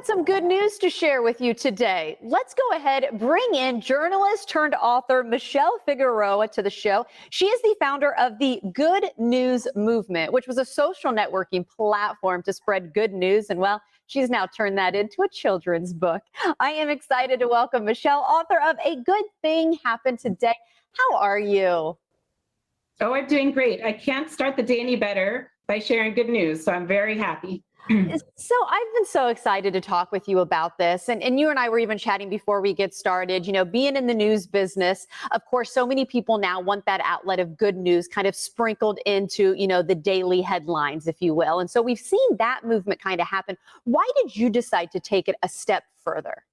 got some good news to share with you today. Let's go ahead, bring in journalist turned author Michelle Figueroa to the show. She is the founder of the Good News Movement, which was a social networking platform to spread good news. And well, she's now turned that into a children's book. I am excited to welcome Michelle, author of A Good Thing Happened Today. How are you? Oh, I'm doing great. I can't start the day any better by sharing good news, so I'm very happy. So I've been so excited to talk with you about this. And you and I were even chatting before we get started, being in the news business, of course, so many people now want that outlet of good news kind of sprinkled into, the daily headlines, if you will. And so we've seen that movement kind of happen. Why did you decide to take it a step further?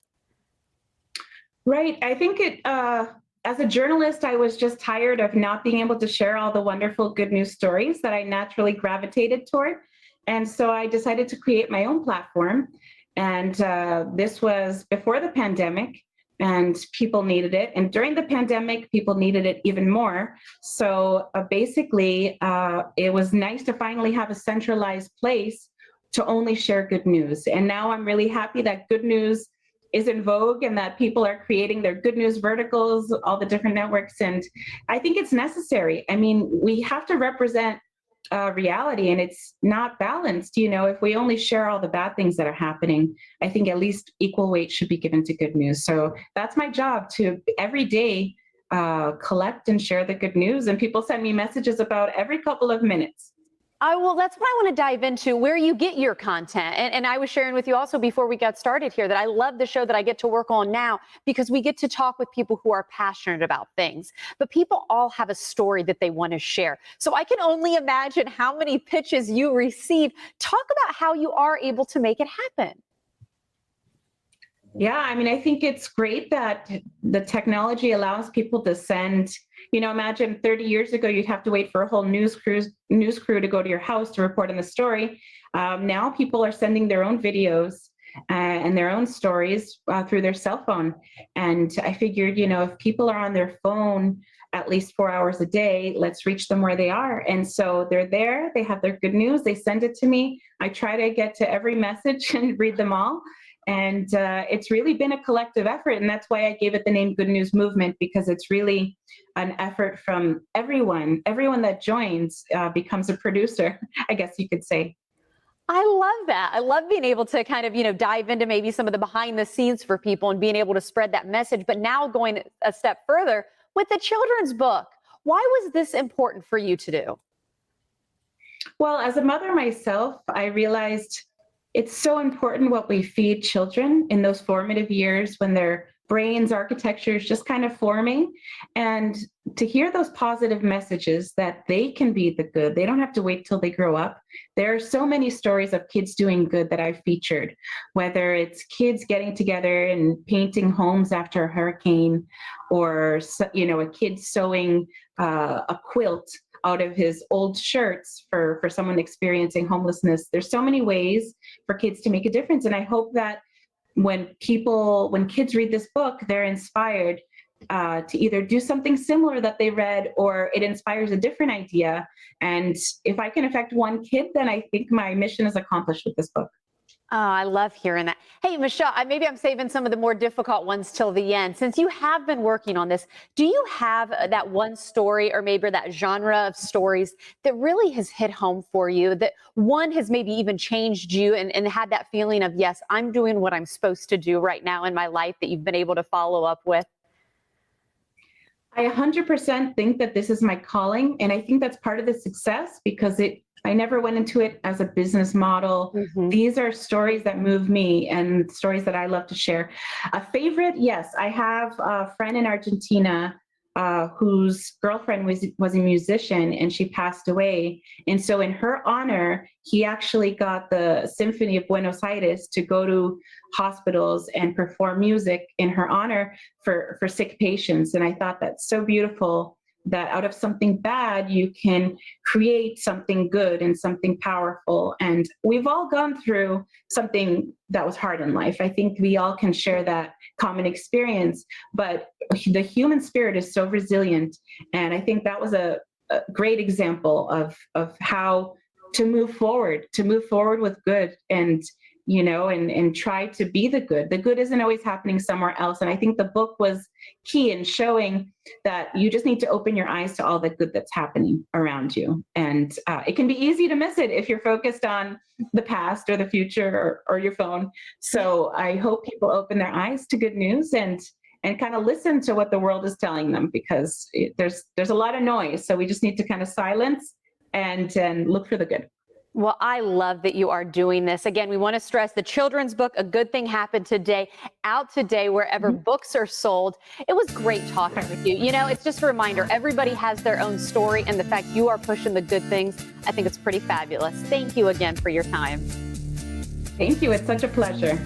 Right. I think as a journalist, I was just tired of not being able to share all the wonderful good news stories that I naturally gravitated toward. And so I decided to create my own platform. And this was before the pandemic, and people needed it. And during the pandemic, people needed it even more. So basically, it was nice to finally have a centralized place to only share good news. And now I'm really happy that good news is in vogue and that people are creating their good news verticals, all the different networks. And I think it's necessary. I mean, we have to represent reality, and it's not balanced. If we only share all the bad things that are happening, I think at least equal weight should be given to good news. So that's my job, to every day collect and share the good news. And people send me messages about every couple of minutes. Well, that's what I want to dive into, where you get your content. And I was sharing with you also before we got started here that I love the show that I get to work on now because we get to talk with people who are passionate about things. But people all have a story that they want to share. So I can only imagine how many pitches you receive. Talk about how you are able to make it happen. Yeah, I mean, I think it's great that the technology allows people to send, imagine 30 years ago, you'd have to wait for a whole news crew to go to your house to report on the story. Now people are sending their own videos and their own stories through their cell phone. And I figured, if people are on their phone at least 4 hours a day, let's reach them where they are. And so they're there, they have their good news, they send it to me. I try to get to every message and read them all. And it's really been a collective effort. And that's why I gave it the name Good News Movement, because it's really an effort from everyone. Everyone that joins becomes a producer, I guess you could say. I love that. I love being able to kind of, dive into maybe some of the behind the scenes for people and being able to spread that message. But now going a step further with the children's book, why was this important for you to do? Well, as a mother myself, I realized it's so important what we feed children in those formative years when their brains architecture is just kind of forming. And to hear those positive messages that they can be the good, they don't have to wait till they grow up. There are so many stories of kids doing good that I've featured, whether it's kids getting together and painting homes after a hurricane, or a kid sewing a quilt out of his old shirts for someone experiencing homelessness. There's so many ways for kids to make a difference. And I hope that when kids read this book, they're inspired to either do something similar that they read, or it inspires a different idea. And if I can affect one kid, then I think my mission is accomplished with this book. Oh, I love hearing that. Hey, Michelle, maybe I'm saving some of the more difficult ones till the end. Since you have been working on this, do you have that one story or maybe that genre of stories that really has hit home for you, that one has maybe even changed you and had that feeling of, yes, I'm doing what I'm supposed to do right now in my life, that you've been able to follow up with? I 100% think that this is my calling. And I think that's part of the success, because I never went into it as a business model. Mhm. These are stories that move me and stories that I love to share. A favorite, yes, I have a friend in Argentina whose girlfriend was a musician, and she passed away. And so in her honor, he actually got the Symphony of Buenos Aires to go to hospitals and perform music in her honor for sick patients. And I thought that's so beautiful, that out of something bad, you can create something good and something powerful. And we've all gone through something that was hard in life. I think we all can share that common experience, but the human spirit is so resilient. And I think that was a great example of how to move forward with good. And and try to be the good. The good isn't always happening somewhere else. And I think the book was key in showing that you just need to open your eyes to all the good that's happening around you. And it can be easy to miss it if you're focused on the past or the future or your phone. So I hope people open their eyes to good news and kind of listen to what the world is telling them, because there's a lot of noise. So we just need to kind of silence and look for the good. Well, I love that you are doing this. Again, we want to stress the children's book, A Good Thing Happened Today, out today wherever books are sold. It was great talking with you. It's just a reminder, everybody has their own story, and the fact you are pushing the good things, I think it's pretty fabulous. Thank you again for your time. Thank you. It's such a pleasure.